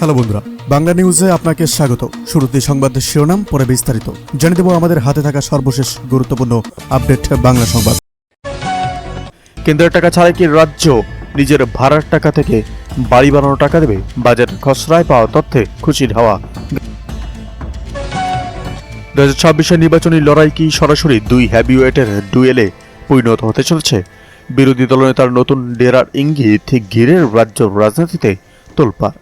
Hello বন্ধুরা, বাংলা নিউজে আপনাকে স্বাগত। শুরুতে সংবাদের শিরোনাম, পরে বিস্তারিত জানিয়ে দেব আমাদের হাতে থাকা সর্বশেষ গুরুত্বপূর্ণ আপডেট বাংলা সংবাদ। কেন্দ্রের টাকা ছাড়াই কি রাজ্য নিজের ভাড়ার টাকা থেকে বাড়ি বানানোর টাকা দেবে? বাজেট খসড়ায় পাওয়া তথ্যে খুশির হাওয়া। 2026 নির্বাচনী লড়াই কি সরাসরি দুই হেভিওয়েটের ডুয়েলে পরিণত হতে চলেছে? বিরোধী দলনেতার নতুন ডেরার ইঙ্গিত ঘিরে রাজ্য রাজনীতিতে তোলপাড়।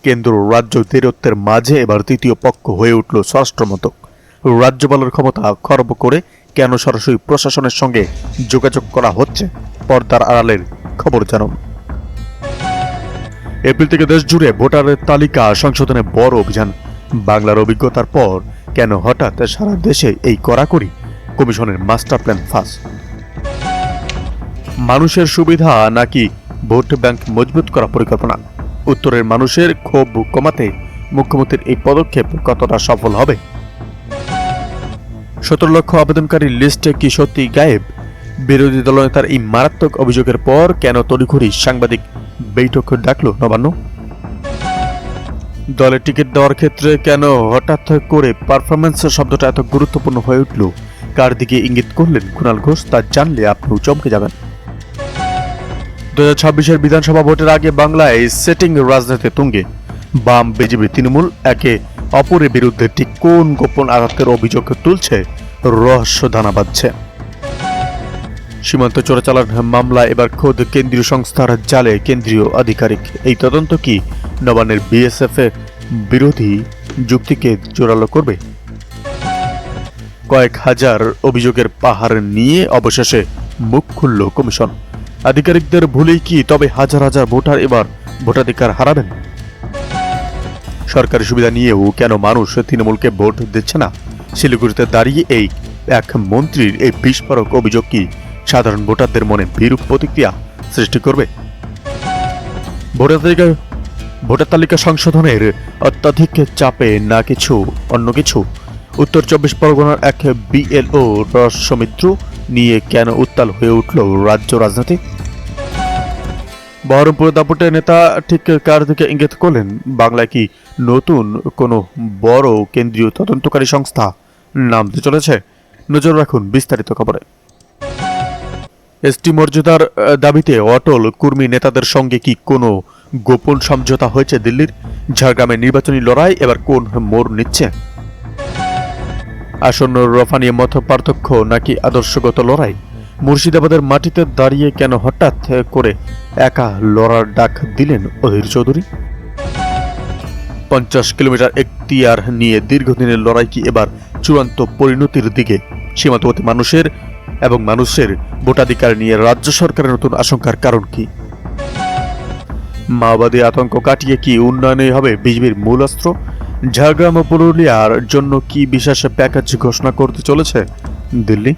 কেন্দ্র রাজ্য দূরত্বের মাঝে এবার তৃতীয় পক্ষ হয়ে উঠল স্বরাষ্ট্রমন্ত্রক। রাজ্যপালের ক্ষমতা খর্ব করে কেন সরাসরি প্রশাসনের সঙ্গে যোগাযোগ করা হচ্ছে? পর্দার আড়ালের খবর জানুন। এপ্রিল থেকে দেশ জুড়ে ভোটারের তালিকা সংশোধনে বড় অভিযান। বাংলার অভিজ্ঞতার পর কেন হঠাৎ সারা দেশে এই কড়াকড়ি? কমিশনের মাস্টার প্ল্যান ফাঁস। মানুষের সুবিধা নাকি ভোট ব্যাংক মজবুত করা পরিকল্পনা? উত্তরের মানুষের ক্ষোভ কমাতে মুখ্যমন্ত্রীর এই পদক্ষেপ কতটা সফল হবে? 17 লক্ষ আবেদনকারীর লিস্টে কি সত্যি গায়েব? বিরোধী দলনেতার এই মারাত্মক অভিযোগের পর কেন তড়িঘড়ি সাংবাদিক বৈঠক ডাকল নবান্ন? দলের টিকিট দেওয়ার ক্ষেত্রে কেন হঠাৎ করে পারফরমেন্স শব্দটা এত গুরুত্বপূর্ণ হয়ে উঠল? কার দিকে ইঙ্গিত করলেন কুণাল ঘোষ, তা জানলে আপনিও চমকে যাবেন। 2026 বিধানসভা ভোটের আগে বাংলায় সেটিং রাজনীতি তুঙ্গে। বাম, বিজেপি, তৃণমূল একে অপরের বিরুদ্ধে ঠিক কোন গোপন আঘাতের অভিযোগ তুলছে? রহস্য দানা বাঁধছে। সীমান্ত চোরাচালান মামলা এবার খোদ কেন্দ্রীয় সংস্থার জালে কেন্দ্রীয় আধিকারিক। এই তদন্ত কি নবান্নের বিএসএফ বিরোধী যুক্তিকে জোরালো করবে? কয়েক হাজার অভিযোগের পাহাড় নিয়ে অবশেষে মুখ খুলল কমিশন। আধিকারিকদের ভুলেই কি তবে হাজার হাজার ভোটার এবার ভোটাধিকার হারাবেন? সরকারি সুবিধা নিয়েও কেন মানুষ তৃণমূলকে ভোট দিচ্ছে না? শিলিগুড়িতে দাঁড়িয়ে এই এক মন্ত্রীর এই বিস্ফোরক অভিযোগ কি সাধারণ ভোটারদের মনে বিরূপ প্রতিক্রিয়া সৃষ্টি করবে? ভোটার তালিকা সংশোধনের অত্যাধিক চাপে না কিছু অন্য কিছু? উত্তর 24 পরগনার এক বিএলও রহস্য মিত্র নিয়ে কেন উত্তাল হয়ে উঠল রাজ্য রাজনীতি? বহরমপুর দাপটে নেতা ঠিক কার দিকে ইঙ্গিত করলেন? বাংলায় কি নতুন কোনো বড় কেন্দ্রীয় তদন্তকারী সংস্থা নামতে চলেছে? নজর রাখুন বিস্তারিত খবরে। এসটি মর্যাদার দাবিতে অটল কর্মী নেতাদের সঙ্গে কি কোনো গোপন সমঝোতা হয়েছে দিল্লির? ঝাড়গ্রামের নির্বাচনী লড়াই এবার কোন মোড় নিচ্ছে? আসন্ন রফা নিয়ে মত পার্থক্য নাকি আদর্শগত লড়াই? মুর্শিদাবাদের মাটিতে দাঁড়িয়ে কেন হঠাৎ করে একা লড়ার ডাক দিলেন অধীর চৌধুরী? 50 কিলোমিটার এখতিয়ার নিয়ে দীর্ঘদিনের লড়াই কি এবার চূড়ান্ত পরিণতির দিকে? সীমান্তবর্তী মানুষের ভোটাধিকার নিয়ে রাজ্য সরকারের নতুন আশঙ্কার কারণ কি? মাওবাদী আতঙ্ক কাটিয়ে কি উন্নয়নই হবে বিজেপির মূল অস্ত্র? ঝাড়গ্রাম ও পুরুলিয়ার জন্য কি বিশেষ প্যাকেজ ঘোষণা করতে চলেছে দিল্লি?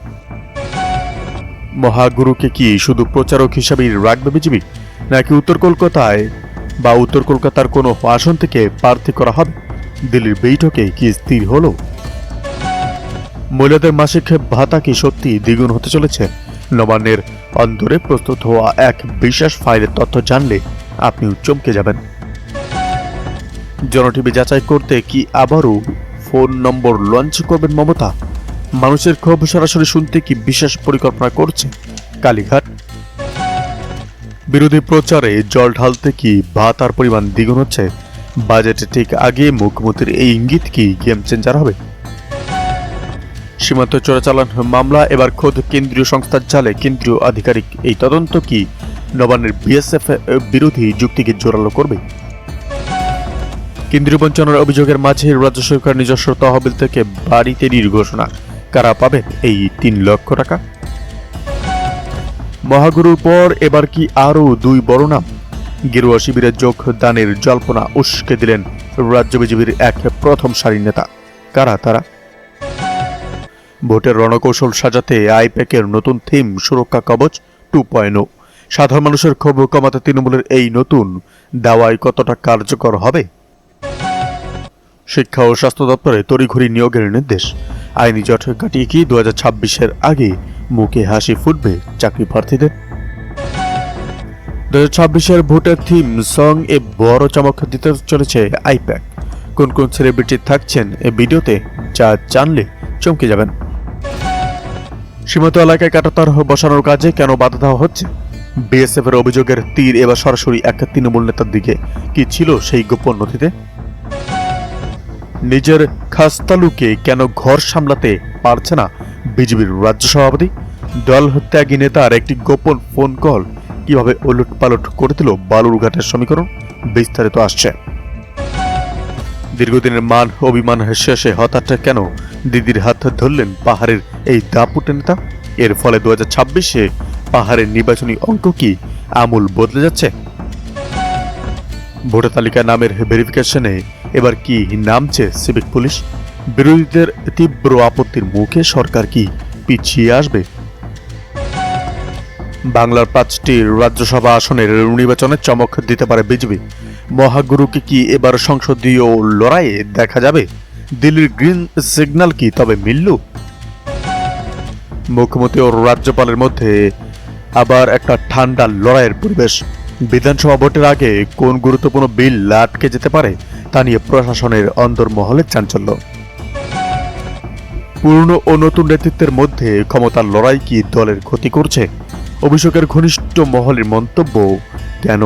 মহাগুরুকে কি শুধু প্রচারক হিসাবেই রাখবে বিজেপি, নাকি উত্তর কলকাতার কোনো আসন থেকে প্রার্থী করা হবে? দিল্লির বৈঠকে কি স্থির হলো? মহিলাদের মাসিক ভাতা কি সত্যি দ্বিগুণ হতে চলেছে? নবান্নের অন্দরে প্রস্তুত হওয়া এক বিশেষ ফাইলের তথ্য জানলে আপনিও চমকে যাবেন। জনটিভি যাচাই করতে কি আবারও ফোন নম্বর লঞ্চ করবেন মমতা? মানুষের ক্ষোভ সরাসরি শুনতে কি বিশেষ পরিকল্পনা করছে কালীঘাট? বিরোধী প্রচারে জল ঢালতে কি ভাতার পরিমাণ দ্বিগুণ হচ্ছে? বাজেটে ঠিক আগে মুখ্যমন্ত্রীর এই ইঙ্গিত কি গেম চেঞ্জার হবে? সীমান্ত চোরাচালান মামলা এবার খোদ কেন্দ্রীয় সংস্থার জালে কেন্দ্রীয় আধিকারিক। এই তদন্ত কি নবান্নের বিএসএফ বিরোধী যুক্তিকে জোরালো করবে? কেন্দ্রীয় বঞ্চনার অভিযোগের মাঝে রাজ্য সরকার নিজস্ব তহবিল থেকে বাড়ি তৈরির ঘোষণা। কারা পাবেন এই 3 লক্ষ টাকা? মহাগুরুর পর এবার কি আরও 2 বড় নাম? গেরুয়া শিবিরে যোগ দানের জল্পনা উস্কে দিলেন রাজ্য বিজেপির এক প্রথম সারির নেতা। কারা তারা? ভোটের রণকৌশল সাজাতে আইপ্যাকের নতুন থিম সুরক্ষা কবচ 2.0। সাধারণ মানুষের ক্ষোভ কমাতে তৃণমূলের এই নতুন দাওয়াই কতটা কার্যকর হবে? শিক্ষা ও স্বাস্থ্য দপ্তরে তড়িঘড়ি নিয়োগের নির্দেশ। আইনি জট কাটিয়ে কি 2026 আগে মুখে হাসি ফুটবে চাকরি প্রার্থীদের? 2026-এর ভোটের থিম সং এ বড় চমক দিতে চলেছে আইপ্যাক। কোন কোন সেলিব্রিটি থাকছেন এই ভিডিওতে, যা জানলে চমকে যাবেন। সীমান্ত এলাকায় কাঁটাতার বসানোর কাজে কেন বাধা দেওয়া হচ্ছে? বিএসএফ এর অভিযোগের তীর এবার সরাসরি এক তৃণমূল নেতার দিকে। কি ছিল সেই গোপন নথিতে? নিজের খাস্তালুকে কেন ঘর সামলাতে পারছে না বিজেপির রাজ্য সভাপতি? দল ত্যাগী নেতার একটি গোপন ফোন কল কিভাবে ওলট পালট করে দিল বালুরঘাটের সমীকরণ? বিস্তারিত আসছে। দীর্ঘদিনের মান অভিমান শেষে হঠাৎ কেন দিদির হাত ধরলেন পাহাড়ের এই দাপুটে নেতা? এর ফলে 2026-এ পাহাড়ের নির্বাচনী অঙ্ক কি আমূল বদলে যাচ্ছে? ভোটার তালিকা নামের ভেরিফিকেশনে এবার কি নামছে সিভিক পুলিশ? বিরোধীদের তীব্র আপত্তির মুখে সরকার কি পিছিয়ে আসবে? বাংলার 5টি রাজ্যসভা আসনের নির্বাচনে চমক দিতে পারে বিজেপি। মহাগুরুকে কি এবার সংসদীয় লড়াইয়ে দেখা যাবে? দিল্লির গ্রিন সিগন্যাল কি তবে মিলল? মুখ্যমন্ত্রী ও রাজ্যপালের মধ্যে আবার একটা ঠান্ডা লড়াইয়ের পরিবেশ। বিধানসভা ভোটের আগে কোন গুরুত্বপূর্ণ বিল আটকে যেতে পারে তা নিয়ে প্রশাসনের অন্দরমহলে চাঞ্চল্য। পুরনো ও নতুন নেতৃত্বের মধ্যে ক্ষমতার লড়াই কি দলের ক্ষতি করছে? অভিষেকের ঘনিষ্ঠ মহলের মন্তব্য, কেন